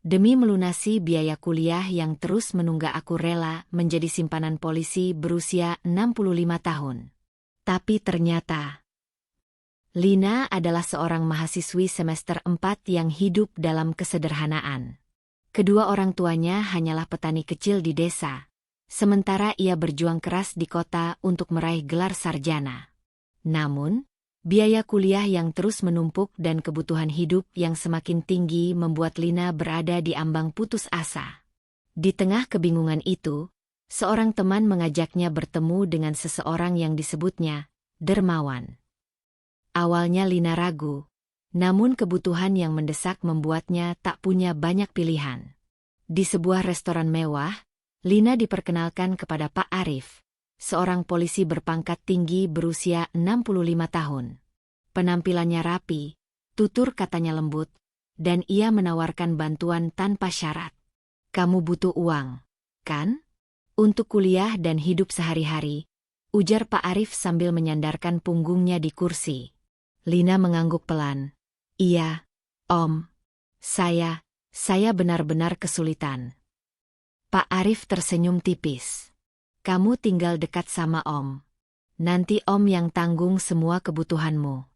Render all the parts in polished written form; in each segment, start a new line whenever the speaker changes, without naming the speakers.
Demi melunasi biaya kuliah yang terus menunggak, aku rela menjadi simpanan polisi berusia 65 tahun. Tapi ternyata, Lina adalah seorang mahasiswi semester 4 yang hidup dalam kesederhanaan. Kedua orang tuanya hanyalah petani kecil di desa, sementara ia berjuang keras di kota untuk meraih gelar sarjana. Namun, biaya kuliah yang terus menumpuk dan kebutuhan hidup yang semakin tinggi membuat Lina berada di ambang putus asa. Di tengah kebingungan itu, seorang teman mengajaknya bertemu dengan seseorang yang disebutnya dermawan. Awalnya Lina ragu, namun kebutuhan yang mendesak membuatnya tak punya banyak pilihan. Di sebuah restoran mewah, Lina diperkenalkan kepada Pak Arif, seorang polisi berpangkat tinggi berusia 65 tahun. Penampilannya rapi, tutur katanya lembut, dan ia menawarkan bantuan tanpa syarat. "Kamu butuh uang, kan? Untuk kuliah dan hidup sehari-hari," ujar Pak Arif sambil menyandarkan punggungnya di kursi. Lina mengangguk pelan. "Iya, Om. Saya benar-benar kesulitan." Pak Arif tersenyum tipis. "Kamu tinggal dekat sama Om. Nanti Om yang tanggung semua kebutuhanmu.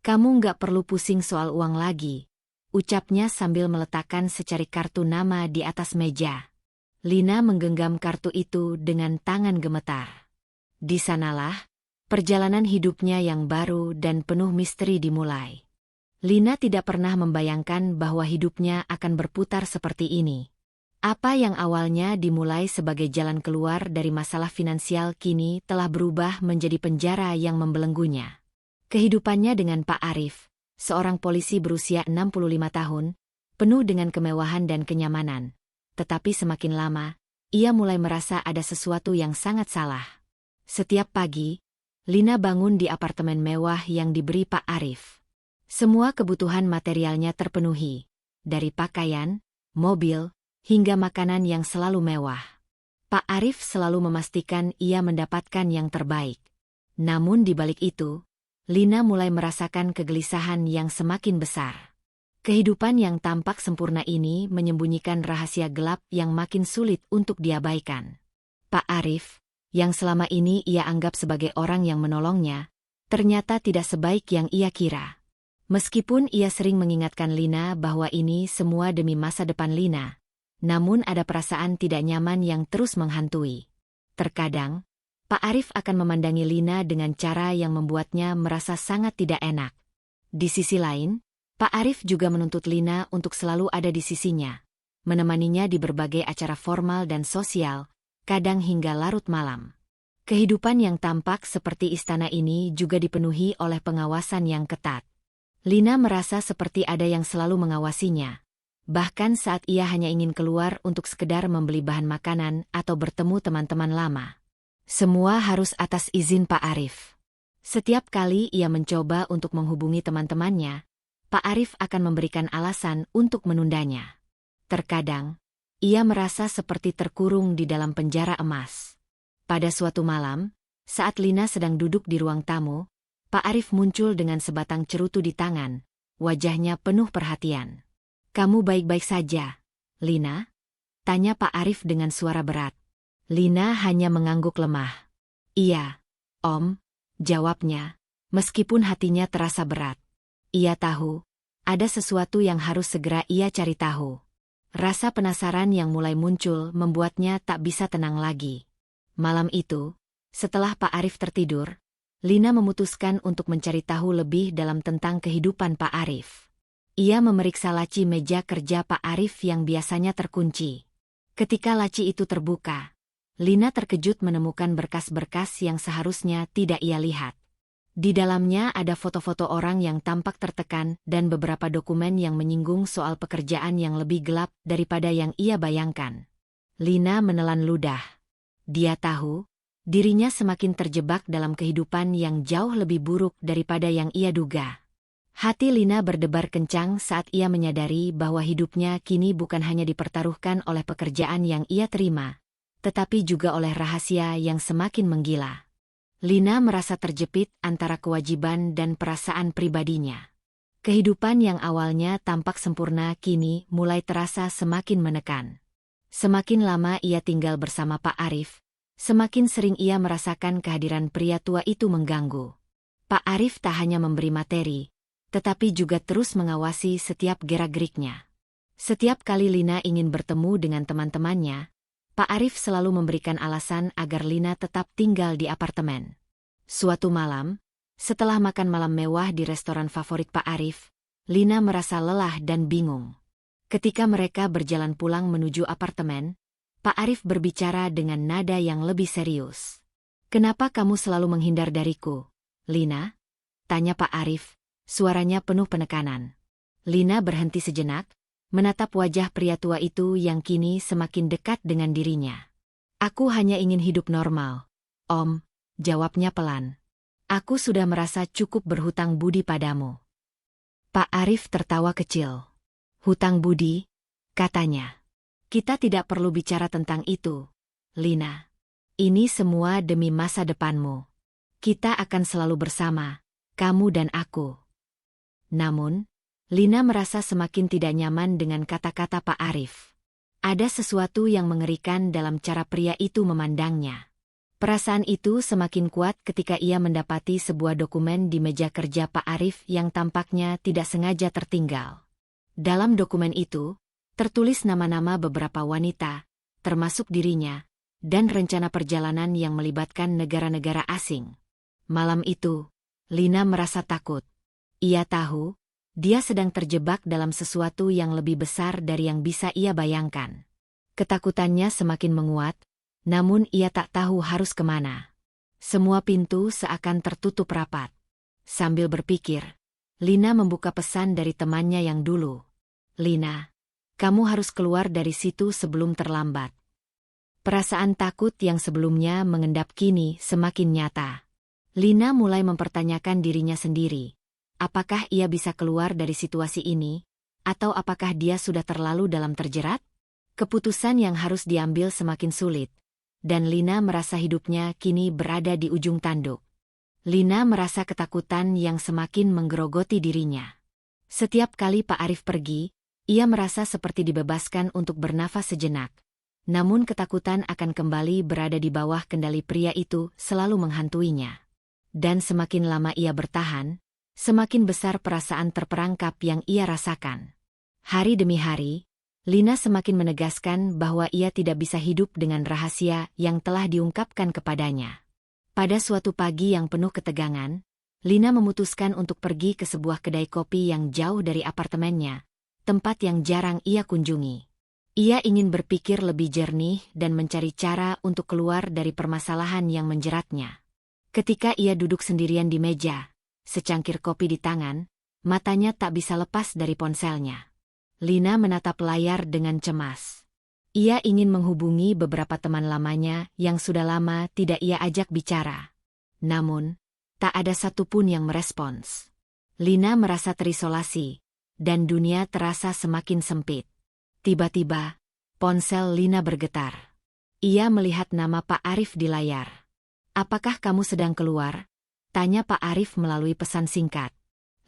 Kamu nggak perlu pusing soal uang lagi," ucapnya sambil meletakkan secari kartu nama di atas meja. Lina menggenggam kartu itu dengan tangan gemetar. Di sanalah perjalanan hidupnya yang baru dan penuh misteri dimulai. Lina tidak pernah membayangkan bahwa hidupnya akan berputar seperti ini. Apa yang awalnya dimulai sebagai jalan keluar dari masalah finansial kini telah berubah menjadi penjara yang membelenggunya. Kehidupannya dengan Pak Arif, seorang polisi berusia 65 tahun, penuh dengan kemewahan dan kenyamanan. Tetapi semakin lama, ia mulai merasa ada sesuatu yang sangat salah. Setiap pagi, Lina bangun di apartemen mewah yang diberi Pak Arif. Semua kebutuhan materialnya terpenuhi, dari pakaian, mobil, hingga makanan yang selalu mewah. Pak Arif selalu memastikan ia mendapatkan yang terbaik. Namun di balik itu, Lina mulai merasakan kegelisahan yang semakin besar. Kehidupan yang tampak sempurna ini menyembunyikan rahasia gelap yang makin sulit untuk diabaikan. Pak Arif, yang selama ini ia anggap sebagai orang yang menolongnya, ternyata tidak sebaik yang ia kira. Meskipun ia sering mengingatkan Lina bahwa ini semua demi masa depan Lina, namun ada perasaan tidak nyaman yang terus menghantui. Terkadang, Pak Arif akan memandangi Lina dengan cara yang membuatnya merasa sangat tidak enak. Di sisi lain, Pak Arif juga menuntut Lina untuk selalu ada di sisinya, menemaninya di berbagai acara formal dan sosial, kadang hingga larut malam. Kehidupan yang tampak seperti istana ini juga dipenuhi oleh pengawasan yang ketat. Lina merasa seperti ada yang selalu mengawasinya, bahkan saat ia hanya ingin keluar untuk sekedar membeli bahan makanan atau bertemu teman-teman lama. Semua harus atas izin Pak Arif. Setiap kali ia mencoba untuk menghubungi teman-temannya, Pak Arif akan memberikan alasan untuk menundanya. Terkadang, ia merasa seperti terkurung di dalam penjara emas. Pada suatu malam, saat Lina sedang duduk di ruang tamu, Pak Arif muncul dengan sebatang cerutu di tangan, wajahnya penuh perhatian. "Kamu baik-baik saja, Lina?" tanya Pak Arif dengan suara berat. Lina hanya mengangguk lemah. "Iya, Om," jawabnya, meskipun hatinya terasa berat. Ia tahu, ada sesuatu yang harus segera ia cari tahu. Rasa penasaran yang mulai muncul membuatnya tak bisa tenang lagi. Malam itu, setelah Pak Arif tertidur, Lina memutuskan untuk mencari tahu lebih dalam tentang kehidupan Pak Arif. Ia memeriksa laci meja kerja Pak Arif yang biasanya terkunci. Ketika laci itu terbuka, Lina terkejut menemukan berkas-berkas yang seharusnya tidak ia lihat. Di dalamnya ada foto-foto orang yang tampak tertekan dan beberapa dokumen yang menyinggung soal pekerjaan yang lebih gelap daripada yang ia bayangkan. Lina menelan ludah. Dia tahu, dirinya semakin terjebak dalam kehidupan yang jauh lebih buruk daripada yang ia duga. Hati Lina berdebar kencang saat ia menyadari bahwa hidupnya kini bukan hanya dipertaruhkan oleh pekerjaan yang ia terima, tetapi juga oleh rahasia yang semakin menggila. Lina merasa terjepit antara kewajiban dan perasaan pribadinya. Kehidupan yang awalnya tampak sempurna kini mulai terasa semakin menekan. Semakin lama ia tinggal bersama Pak Arif, semakin sering ia merasakan kehadiran pria tua itu mengganggu. Pak Arif tak hanya memberi materi, tetapi juga terus mengawasi setiap gerak-geriknya. Setiap kali Lina ingin bertemu dengan teman-temannya, Pak Arif selalu memberikan alasan agar Lina tetap tinggal di apartemen. Suatu malam, setelah makan malam mewah di restoran favorit Pak Arif, Lina merasa lelah dan bingung. Ketika mereka berjalan pulang menuju apartemen, Pak Arif berbicara dengan nada yang lebih serius. "Kenapa kamu selalu menghindar dariku, Lina?" tanya Pak Arif, suaranya penuh penekanan. Lina berhenti sejenak, menatap wajah pria tua itu yang kini semakin dekat dengan dirinya. "Aku hanya ingin hidup normal, Om," jawabnya pelan. "Aku sudah merasa cukup berhutang budi padamu." Pak Arif tertawa kecil. "Hutang budi?" katanya. "Kita tidak perlu bicara tentang itu, Lina. Ini semua demi masa depanmu. Kita akan selalu bersama, kamu dan aku." Namun, Lina merasa semakin tidak nyaman dengan kata-kata Pak Arif. Ada sesuatu yang mengerikan dalam cara pria itu memandangnya. Perasaan itu semakin kuat ketika ia mendapati sebuah dokumen di meja kerja Pak Arif yang tampaknya tidak sengaja tertinggal. Dalam dokumen itu, tertulis nama-nama beberapa wanita, termasuk dirinya, dan rencana perjalanan yang melibatkan negara-negara asing. Malam itu, Lina merasa takut. Ia tahu, dia sedang terjebak dalam sesuatu yang lebih besar dari yang bisa ia bayangkan. Ketakutannya semakin menguat, namun ia tak tahu harus kemana. Semua pintu seakan tertutup rapat. Sambil berpikir, Lina membuka pesan dari temannya yang dulu. "Lina, kamu harus keluar dari situ sebelum terlambat." Perasaan takut yang sebelumnya mengendap kini semakin nyata. Lina mulai mempertanyakan dirinya sendiri. Apakah ia bisa keluar dari situasi ini? Atau apakah dia sudah terlalu dalam terjerat? Keputusan yang harus diambil semakin sulit. Dan Lina merasa hidupnya kini berada di ujung tanduk. Lina merasa ketakutan yang semakin menggerogoti dirinya. Setiap kali Pak Arif pergi, ia merasa seperti dibebaskan untuk bernafas sejenak. Namun ketakutan akan kembali berada di bawah kendali pria itu selalu menghantuinya. Dan semakin lama ia bertahan, semakin besar perasaan terperangkap yang ia rasakan. Hari demi hari, Lina semakin menegaskan bahwa ia tidak bisa hidup dengan rahasia yang telah diungkapkan kepadanya. Pada suatu pagi yang penuh ketegangan, Lina memutuskan untuk pergi ke sebuah kedai kopi yang jauh dari apartemennya, tempat yang jarang ia kunjungi. Ia ingin berpikir lebih jernih dan mencari cara untuk keluar dari permasalahan yang menjeratnya. Ketika ia duduk sendirian di meja, secangkir kopi di tangan, matanya tak bisa lepas dari ponselnya. Lina menatap layar dengan cemas. Ia ingin menghubungi beberapa teman lamanya yang sudah lama tidak ia ajak bicara. Namun, tak ada satupun yang merespons. Lina merasa terisolasi, dan dunia terasa semakin sempit. Tiba-tiba, ponsel Lina bergetar. Ia melihat nama Pak Arif di layar. "Apakah kamu sedang keluar?" tanya Pak Arif melalui pesan singkat.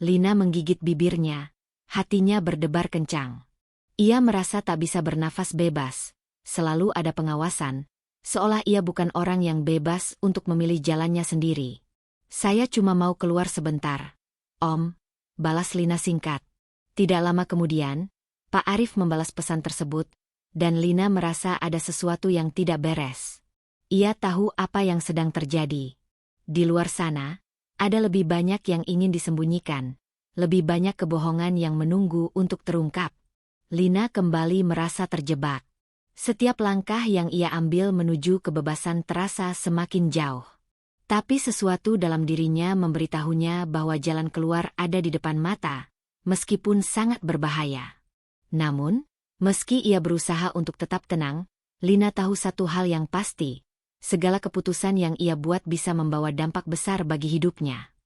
Lina menggigit bibirnya. Hatinya berdebar kencang. Ia merasa tak bisa bernafas bebas. Selalu ada pengawasan, seolah ia bukan orang yang bebas untuk memilih jalannya sendiri. "Saya cuma mau keluar sebentar, Om," balas Lina singkat. Tidak lama kemudian, Pak Arif membalas pesan tersebut, dan Lina merasa ada sesuatu yang tidak beres. Ia tahu apa yang sedang terjadi. Di luar sana, ada lebih banyak yang ingin disembunyikan. Lebih banyak kebohongan yang menunggu untuk terungkap. Lina kembali merasa terjebak. Setiap langkah yang ia ambil menuju kebebasan terasa semakin jauh. Tapi sesuatu dalam dirinya memberitahunya bahwa jalan keluar ada di depan mata, meskipun sangat berbahaya. Namun, meski ia berusaha untuk tetap tenang, Lina tahu satu hal yang pasti. Segala keputusan yang ia buat bisa membawa dampak besar bagi hidupnya.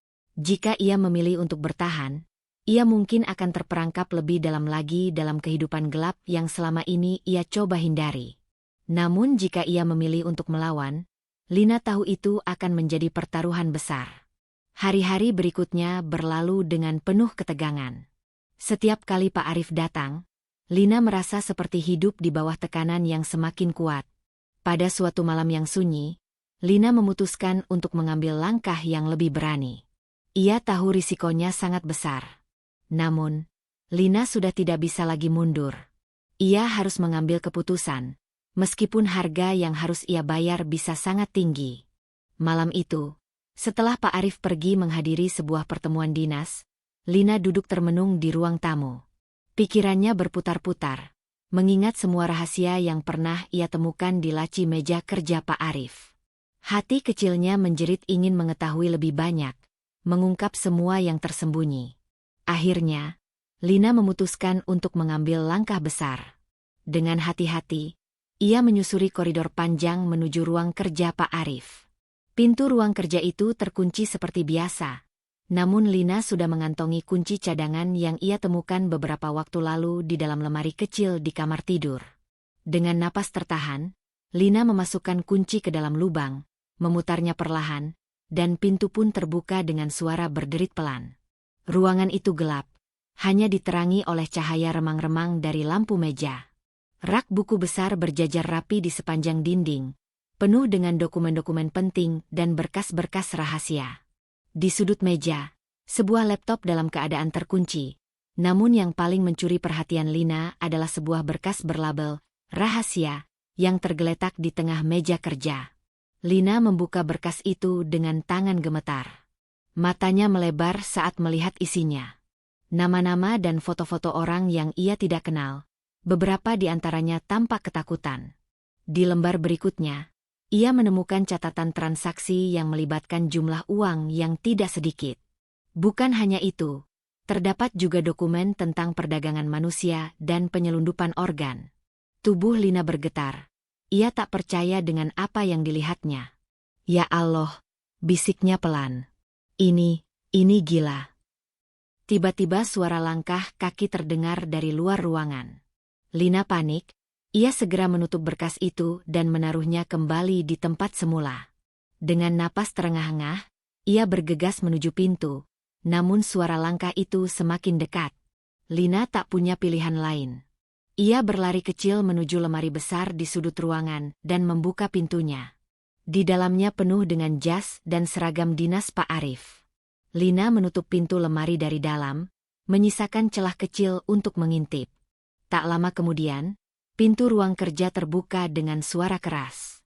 Jika ia memilih untuk bertahan, ia mungkin akan terperangkap lebih dalam lagi dalam kehidupan gelap yang selama ini ia coba hindari. Namun jika ia memilih untuk melawan, Lina tahu itu akan menjadi pertaruhan besar. Hari-hari berikutnya berlalu dengan penuh ketegangan. Setiap kali Pak Arif datang, Lina merasa seperti hidup di bawah tekanan yang semakin kuat. Pada suatu malam yang sunyi, Lina memutuskan untuk mengambil langkah yang lebih berani. Ia tahu risikonya sangat besar. Namun, Lina sudah tidak bisa lagi mundur. Ia harus mengambil keputusan, meskipun harga yang harus ia bayar bisa sangat tinggi. Malam itu, setelah Pak Arif pergi menghadiri sebuah pertemuan dinas, Lina duduk termenung di ruang tamu. Pikirannya berputar-putar, mengingat semua rahasia yang pernah ia temukan di laci meja kerja Pak Arif. Hati kecilnya menjerit ingin mengetahui lebih banyak, mengungkap semua yang tersembunyi. Akhirnya, Lina memutuskan untuk mengambil langkah besar. Dengan hati-hati, ia menyusuri koridor panjang menuju ruang kerja Pak Arif. Pintu ruang kerja itu terkunci seperti biasa. Namun Lina sudah mengantongi kunci cadangan yang ia temukan beberapa waktu lalu di dalam lemari kecil di kamar tidur. Dengan napas tertahan, Lina memasukkan kunci ke dalam lubang, memutarnya perlahan, dan pintu pun terbuka dengan suara berderit pelan. Ruangan itu gelap, hanya diterangi oleh cahaya remang-remang dari lampu meja. Rak buku besar berjajar rapi di sepanjang dinding, penuh dengan dokumen-dokumen penting dan berkas-berkas rahasia. Di sudut meja, sebuah laptop dalam keadaan terkunci, namun yang paling mencuri perhatian Lina adalah sebuah berkas berlabel "Rahasia" yang tergeletak di tengah meja kerja. Lina membuka berkas itu dengan tangan gemetar. Matanya melebar saat melihat isinya. Nama-nama dan foto-foto orang yang ia tidak kenal, beberapa di antaranya tampak ketakutan. Di lembar berikutnya, ia menemukan catatan transaksi yang melibatkan jumlah uang yang tidak sedikit. Bukan hanya itu, terdapat juga dokumen tentang perdagangan manusia dan penyelundupan organ. Tubuh Lina bergetar. Ia tak percaya dengan apa yang dilihatnya. "Ya Allah," bisiknya pelan. Ini gila." Tiba-tiba suara langkah kaki terdengar dari luar ruangan. Lina panik. Ia segera menutup berkas itu dan menaruhnya kembali di tempat semula. Dengan napas terengah-engah, ia bergegas menuju pintu, namun suara langkah itu semakin dekat. Lina tak punya pilihan lain. Ia berlari kecil menuju lemari besar di sudut ruangan dan membuka pintunya. Di dalamnya penuh dengan jas dan seragam dinas Pak Arif. Lina menutup pintu lemari dari dalam, menyisakan celah kecil untuk mengintip. Tak lama kemudian, pintu ruang kerja terbuka dengan suara keras.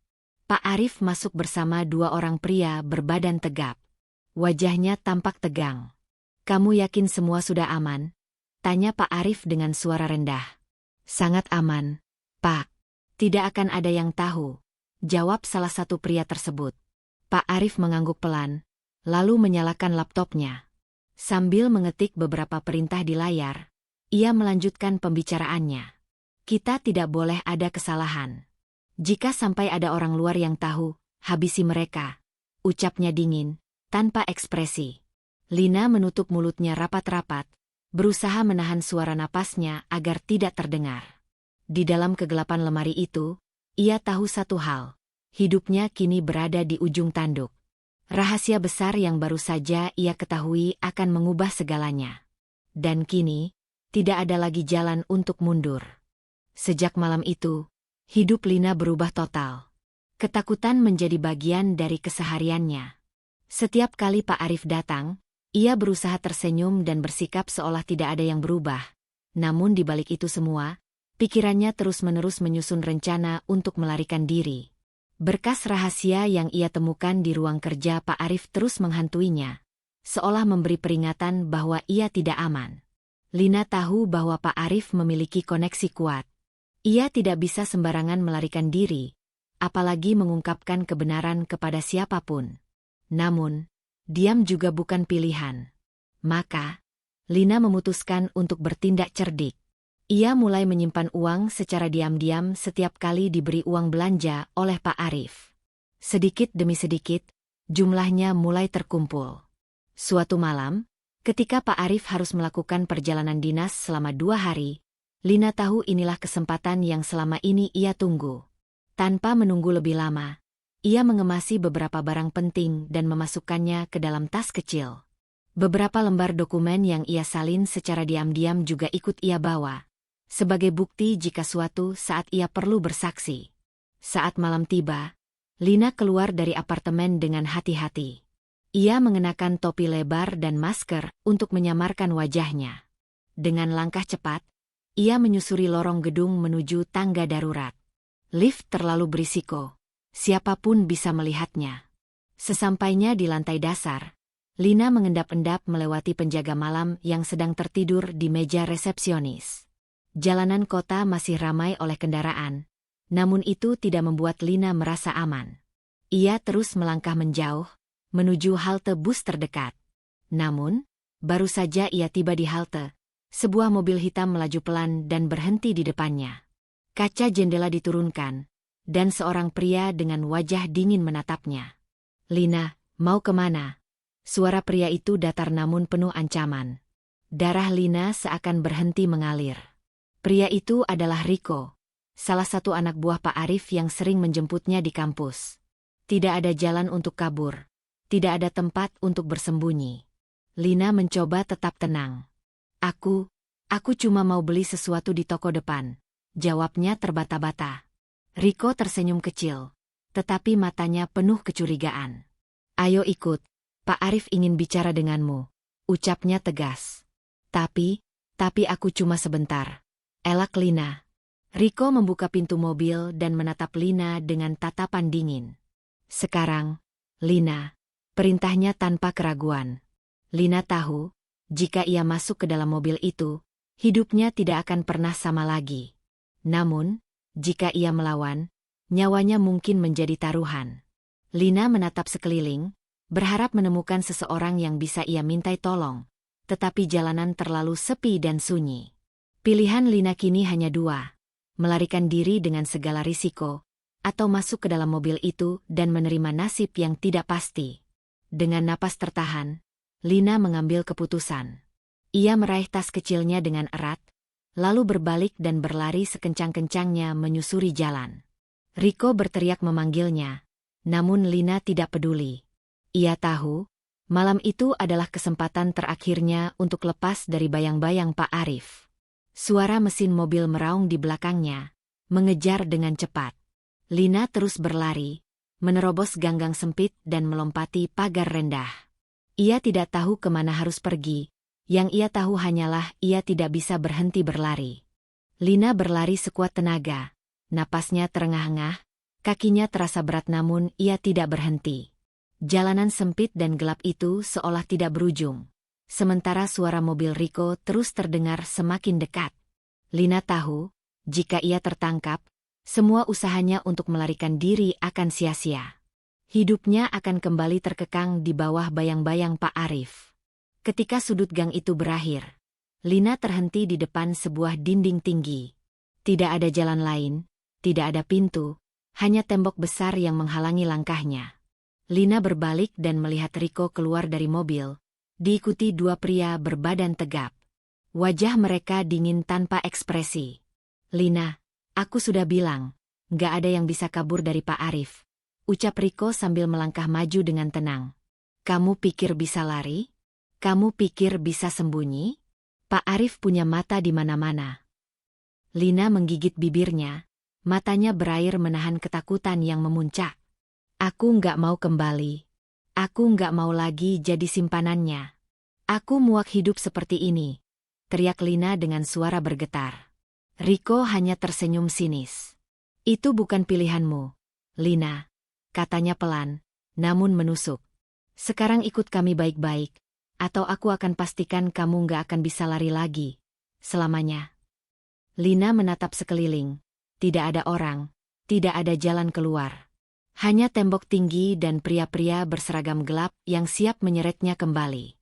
Pak Arif masuk bersama dua orang pria berbadan tegap. Wajahnya tampak tegang. "Kamu yakin semua sudah aman?" tanya Pak Arif dengan suara rendah. "Sangat aman, Pak. Tidak akan ada yang tahu," jawab salah satu pria tersebut. Pak Arif mengangguk pelan, lalu menyalakan laptopnya. Sambil mengetik beberapa perintah di layar, ia melanjutkan pembicaraannya. "Kita tidak boleh ada kesalahan. Jika sampai ada orang luar yang tahu, habisi mereka," ucapnya dingin, tanpa ekspresi. Lina menutup mulutnya rapat-rapat, berusaha menahan suara napasnya agar tidak terdengar. Di dalam kegelapan lemari itu, ia tahu satu hal. Hidupnya kini berada di ujung tanduk. Rahasia besar yang baru saja ia ketahui akan mengubah segalanya. Dan kini, tidak ada lagi jalan untuk mundur. Sejak malam itu, hidup Lina berubah total. Ketakutan menjadi bagian dari kesehariannya. Setiap kali Pak Arif datang, ia berusaha tersenyum dan bersikap seolah tidak ada yang berubah. Namun di balik itu semua, pikirannya terus-menerus menyusun rencana untuk melarikan diri. Berkas rahasia yang ia temukan di ruang kerja Pak Arif terus menghantuinya, seolah memberi peringatan bahwa ia tidak aman. Lina tahu bahwa Pak Arif memiliki koneksi kuat. Ia tidak bisa sembarangan melarikan diri, apalagi mengungkapkan kebenaran kepada siapapun. Namun, diam juga bukan pilihan. Maka, Lina memutuskan untuk bertindak cerdik. Ia mulai menyimpan uang secara diam-diam setiap kali diberi uang belanja oleh Pak Arif. Sedikit demi sedikit, jumlahnya mulai terkumpul. Suatu malam, ketika Pak Arif harus melakukan perjalanan dinas selama 2 hari, Lina tahu inilah kesempatan yang selama ini ia tunggu. Tanpa menunggu lebih lama, Ia mengemasi beberapa barang penting dan memasukkannya ke dalam tas kecil. Beberapa lembar dokumen yang ia salin secara diam-diam juga ikut ia bawa, sebagai bukti jika suatu saat ia perlu bersaksi. Saat malam tiba, Lina keluar dari apartemen dengan hati-hati. Ia mengenakan topi lebar dan masker untuk menyamarkan wajahnya. Dengan langkah cepat, ia menyusuri lorong gedung menuju tangga darurat. Lift terlalu berisiko. Siapapun bisa melihatnya. Sesampainya di lantai dasar, Lina mengendap-endap melewati penjaga malam yang sedang tertidur di meja resepsionis. Jalanan kota masih ramai oleh kendaraan, namun itu tidak membuat Lina merasa aman. Ia terus melangkah menjauh, menuju halte bus terdekat. Namun, baru saja ia tiba di halte, sebuah mobil hitam melaju pelan dan berhenti di depannya. Kaca jendela diturunkan, dan seorang pria dengan wajah dingin menatapnya. "Lina, mau kemana?" Suara pria itu datar namun penuh ancaman. Darah Lina seakan berhenti mengalir. Pria itu adalah Riko, salah satu anak buah Pak Arif yang sering menjemputnya di kampus. Tidak ada jalan untuk kabur. Tidak ada tempat untuk bersembunyi. Lina mencoba tetap tenang. Aku cuma mau beli sesuatu di toko depan," jawabnya terbata-bata. Riko tersenyum kecil, tetapi matanya penuh kecurigaan. "Ayo ikut, Pak Arif ingin bicara denganmu," ucapnya tegas. Tapi aku cuma sebentar," elak Lina. Riko membuka pintu mobil dan menatap Lina dengan tatapan dingin. "Sekarang, Lina," perintahnya tanpa keraguan. Lina tahu, jika ia masuk ke dalam mobil itu, hidupnya tidak akan pernah sama lagi. Namun, jika ia melawan, nyawanya mungkin menjadi taruhan. Lina menatap sekeliling, berharap menemukan seseorang yang bisa ia mintai tolong, tetapi jalanan terlalu sepi dan sunyi. Pilihan Lina kini hanya dua, melarikan diri dengan segala risiko, atau masuk ke dalam mobil itu dan menerima nasib yang tidak pasti. Dengan napas tertahan, Lina mengambil keputusan. Ia meraih tas kecilnya dengan erat, lalu berbalik dan berlari sekencang-kencangnya menyusuri jalan. Riko berteriak memanggilnya, namun Lina tidak peduli. Ia tahu, malam itu adalah kesempatan terakhirnya untuk lepas dari bayang-bayang Pak Arif. Suara mesin mobil meraung di belakangnya, mengejar dengan cepat. Lina terus berlari, menerobos ganggang sempit dan melompati pagar rendah. Ia tidak tahu kemana harus pergi. Yang ia tahu hanyalah ia tidak bisa berhenti berlari. Lina berlari sekuat tenaga, napasnya terengah-engah, kakinya terasa berat namun ia tidak berhenti. Jalanan sempit dan gelap itu seolah tidak berujung. Sementara suara mobil Riko terus terdengar semakin dekat. Lina tahu, jika ia tertangkap, semua usahanya untuk melarikan diri akan sia-sia. Hidupnya akan kembali terkekang di bawah bayang-bayang Pak Arif. Ketika sudut gang itu berakhir, Lina terhenti di depan sebuah dinding tinggi. Tidak ada jalan lain, tidak ada pintu, hanya tembok besar yang menghalangi langkahnya. Lina berbalik dan melihat Riko keluar dari mobil, diikuti dua pria berbadan tegap. Wajah mereka dingin tanpa ekspresi. "Lina, aku sudah bilang, nggak ada yang bisa kabur dari Pak Arif," ucap Riko sambil melangkah maju dengan tenang. "Kamu pikir bisa lari? Kamu pikir bisa sembunyi? Pak Arif punya mata di mana-mana." Lina menggigit bibirnya, matanya berair menahan ketakutan yang memuncak. "Aku nggak mau kembali. Aku nggak mau lagi jadi simpanannya. Aku muak hidup seperti ini," teriak Lina dengan suara bergetar. Riko hanya tersenyum sinis. "Itu bukan pilihanmu, Lina," katanya pelan, namun menusuk. "Sekarang ikut kami baik-baik, atau aku akan pastikan kamu nggak akan bisa lari lagi, selamanya." Lina menatap sekeliling. Tidak ada orang, tidak ada jalan keluar. Hanya tembok tinggi dan pria-pria berseragam gelap yang siap menyeretnya kembali.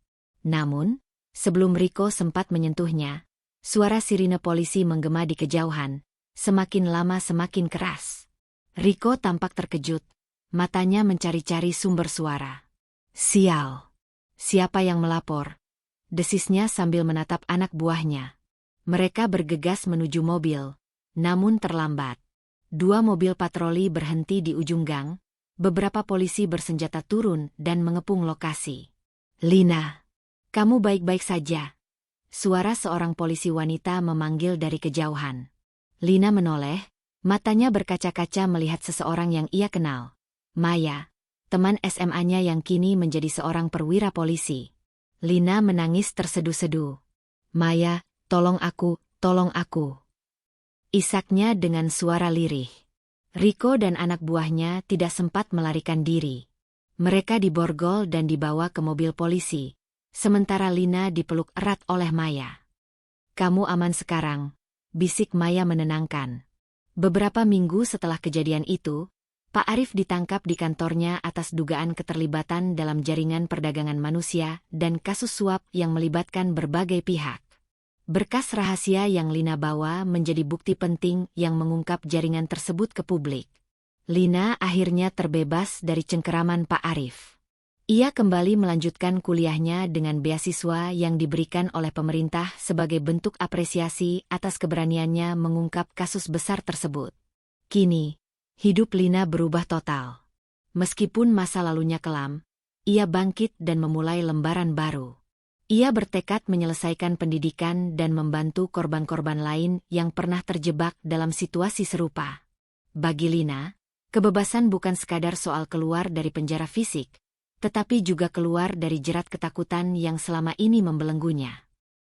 Namun, sebelum Riko sempat menyentuhnya, suara sirine polisi menggema di kejauhan, semakin lama semakin keras. Riko tampak terkejut, matanya mencari-cari sumber suara. "Sial! Siapa yang melapor?" desisnya sambil menatap anak buahnya. Mereka bergegas menuju mobil, namun terlambat. Dua mobil patroli berhenti di ujung gang, beberapa polisi bersenjata turun dan mengepung lokasi. "Lina, kamu baik-baik saja?" Suara seorang polisi wanita memanggil dari kejauhan. Lina menoleh, matanya berkaca-kaca melihat seseorang yang ia kenal. Maya, teman SMA-nya yang kini menjadi seorang perwira polisi. Lina menangis tersedu-sedu. "Maya, tolong aku, tolong aku." Isaknya dengan suara lirih. Riko dan anak buahnya tidak sempat melarikan diri. Mereka diborgol dan dibawa ke mobil polisi, sementara Lina dipeluk erat oleh Maya. "Kamu aman sekarang," bisik Maya menenangkan. Beberapa minggu setelah kejadian itu, Pak Arif ditangkap di kantornya atas dugaan keterlibatan dalam jaringan perdagangan manusia dan kasus suap yang melibatkan berbagai pihak. Berkas rahasia yang Lina bawa menjadi bukti penting yang mengungkap jaringan tersebut ke publik. Lina akhirnya terbebas dari cengkeraman Pak Arif. Ia kembali melanjutkan kuliahnya dengan beasiswa yang diberikan oleh pemerintah sebagai bentuk apresiasi atas keberaniannya mengungkap kasus besar tersebut. Kini, hidup Lina berubah total. Meskipun masa lalunya kelam, ia bangkit dan memulai lembaran baru. Ia bertekad menyelesaikan pendidikan dan membantu korban-korban lain yang pernah terjebak dalam situasi serupa. Bagi Lina, kebebasan bukan sekadar soal keluar dari penjara fisik, tetapi juga keluar dari jerat ketakutan yang selama ini membelenggunya.